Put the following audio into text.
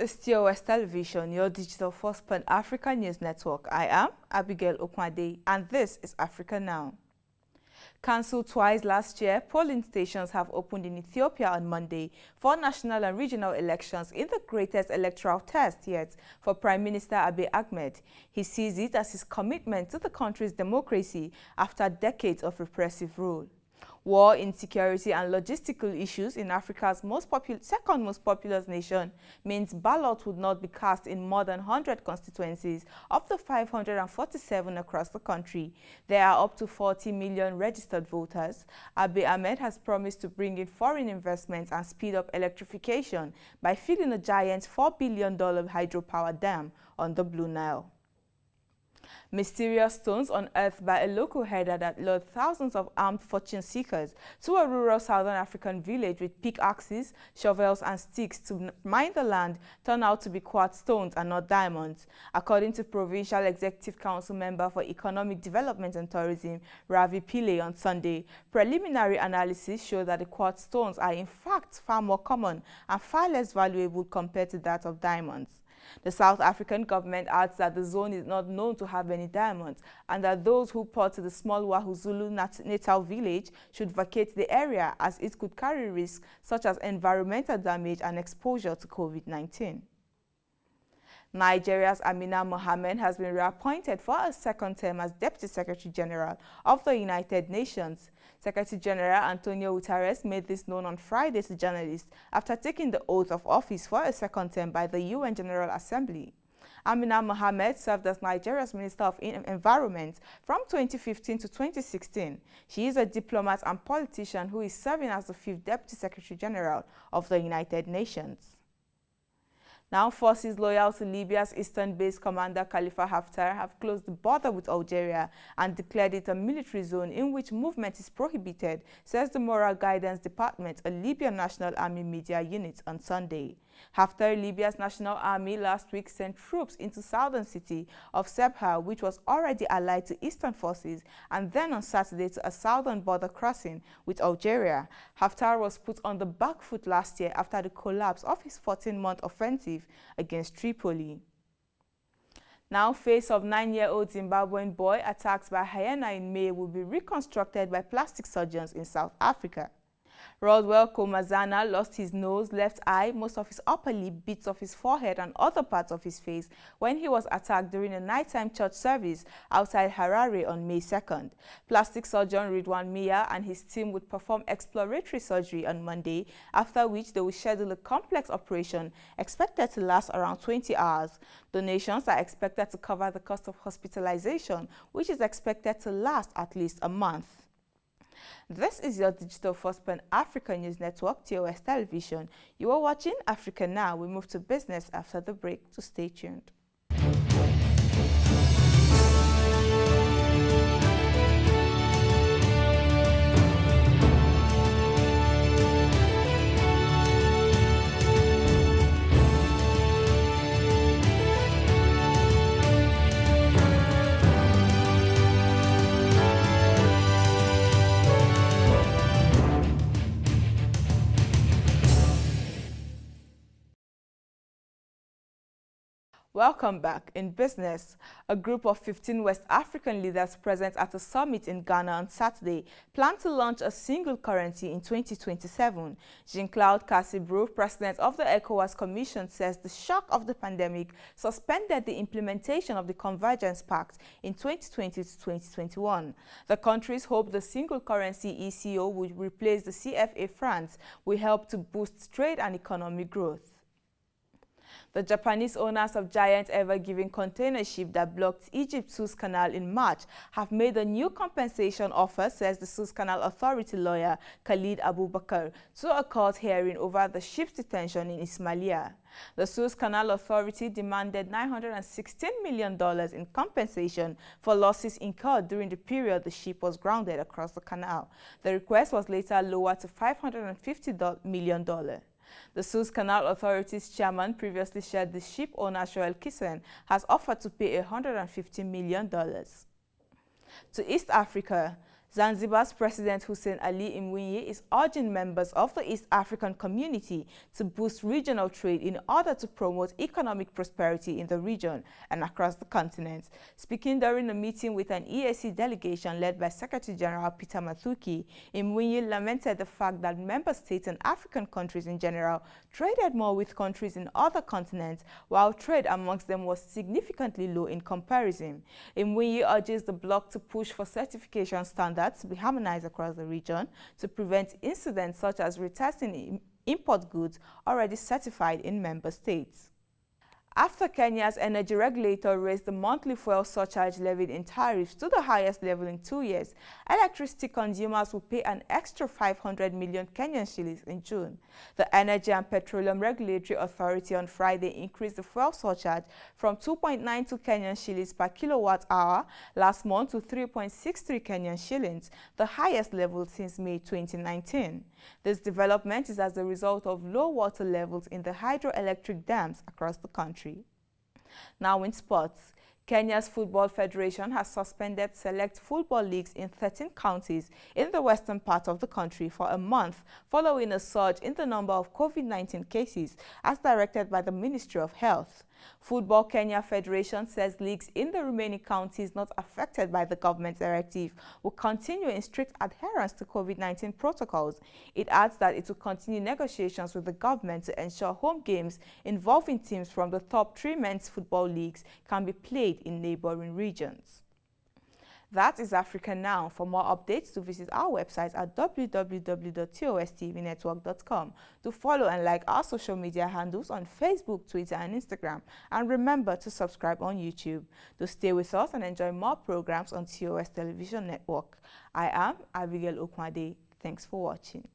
is TOS Television, your digital first pan-African news network. I am Abigail Okwade, and this is Africa Now. Cancelled twice last year, polling stations have opened in Ethiopia on Monday for national and regional elections in the greatest electoral test yet for Prime Minister Abiy Ahmed. He sees it as his commitment to the country's democracy after decades of repressive rule. War, insecurity and logistical issues in Africa's second most populous nation means ballots would not be cast in more than 100 constituencies of the 547 across the country. There are up to 40 million registered voters. Abiy Ahmed has promised to bring in foreign investments and speed up electrification by filling a giant $4 billion hydropower dam on the Blue Nile. Mysterious stones unearthed by a local herder that lured thousands of armed fortune seekers to a rural southern African village with pickaxes, shovels and sticks to mine the land turned out to be quartz stones and not diamonds. According to Provincial Executive Council member for Economic Development and Tourism, Ravi Pillay, on Sunday, preliminary analysis showed that the quartz stones are in fact far more common and far less valuable compared to that of diamonds. The South African government adds that the zone is not known to have any diamonds and that those who port to the small Wahuzulu natal village should vacate the area as it could carry risks such as environmental damage and exposure to COVID-19. Nigeria's Amina Mohammed has been reappointed for a second term as Deputy Secretary General of the United Nations. Secretary General Antonio Guterres made this known on Friday to journalists after taking the oath of office for a second term by the UN General Assembly. Amina Mohammed served as Nigeria's Minister of Environment from 2015 to 2016. She is a diplomat and politician who is serving as the 5th Deputy Secretary General of the United Nations. Now, forces loyal to Libya's eastern-based commander Khalifa Haftar have closed the border with Algeria and declared it a military zone in which movement is prohibited, says the Moral Guidance Department, a Libyan National Army media unit, on Sunday. Haftar, Libya's national army, last week sent troops into southern city of Sebha, which was already allied to eastern forces, and then on Saturday to a southern border crossing with Algeria. Haftar was put on the back foot last year after the collapse of his 14-month offensive against Tripoli. Now, face of 9-year-old Zimbabwean boy attacked by Hyena in May will be reconstructed by plastic surgeons in South Africa. Rodwell Komazana lost his nose, left eye, most of his upper lip, bits of his forehead and other parts of his face when he was attacked during a nighttime church service outside Harare on May 2nd. Plastic surgeon Ridwan Mia and his team would perform exploratory surgery on Monday, after which they will schedule a complex operation expected to last around 20 hours. Donations are expected to cover the cost of hospitalization, which is expected to last at least a month. This is your digital first pan-African news network, TOS Television. You are watching Africa Now. We move to business after the break, so stay tuned. Welcome back. In business, a group of 15 West African leaders present at a summit in Ghana on Saturday plan to launch a single currency in 2027. Jean-Claude Cassibro, president of the ECOWAS Commission, says the shock of the pandemic suspended the implementation of the Convergence Pact in 2020 to 2021. The countries hope the single currency ECO, which replace the CFA francs, will help to boost trade and economic growth. The Japanese owners of giant ever-giving container ship that blocked Egypt's Suez Canal in March have made a new compensation offer, says the Suez Canal Authority lawyer Khalid Abubakar, to a court hearing over the ship's detention in Ismailia. The Suez Canal Authority demanded $916 million in compensation for losses incurred during the period the ship was grounded across the canal. The request was later lowered to $550 million. The Suez Canal Authority's chairman previously shared the ship owner Joel Kissen has offered to pay $150 million. To East Africa, Zanzibar's President Hussein Ali Mwinyi is urging members of the East African community to boost regional trade in order to promote economic prosperity in the region and across the continent. Speaking during a meeting with an EAC delegation led by Secretary General Peter Mathuki, Mwinyi lamented the fact that member states and African countries in general traded more with countries in other continents, while trade amongst them was significantly low in comparison. Mwinyi urges the bloc to push for certification standards to be harmonized across the region to prevent incidents such as retesting import goods already certified in member states. After Kenya's energy regulator raised the monthly fuel surcharge levied in tariffs to the highest level in 2 years, electricity consumers will pay an extra 500 million Kenyan shillings in June. The Energy and Petroleum Regulatory Authority on Friday increased the fuel surcharge from 2.92 Kenyan shillings per kilowatt hour last month to 3.63 Kenyan shillings, the highest level since May 2019. This development is as a result of low water levels in the hydroelectric dams across the country. Now in sports, Kenya's Football Federation has suspended select football leagues in 13 counties in the western part of the country for a month following a surge in the number of COVID-19 cases as directed by the Ministry of Health. Football Kenya Federation says leagues in the remaining counties not affected by the government directive will continue in strict adherence to COVID-19 protocols. It adds that it will continue negotiations with the government to ensure home games involving teams from the top 3 men's football leagues can be played in neighboring regions. That is Africa Now. For more updates, to visit our website at www.TOS To follow and like our social media handles on Facebook, Twitter, and Instagram. And remember to subscribe on YouTube. To stay with us and enjoy more programs on TOS Television Network. I am Abigail Okwade. Thanks for watching.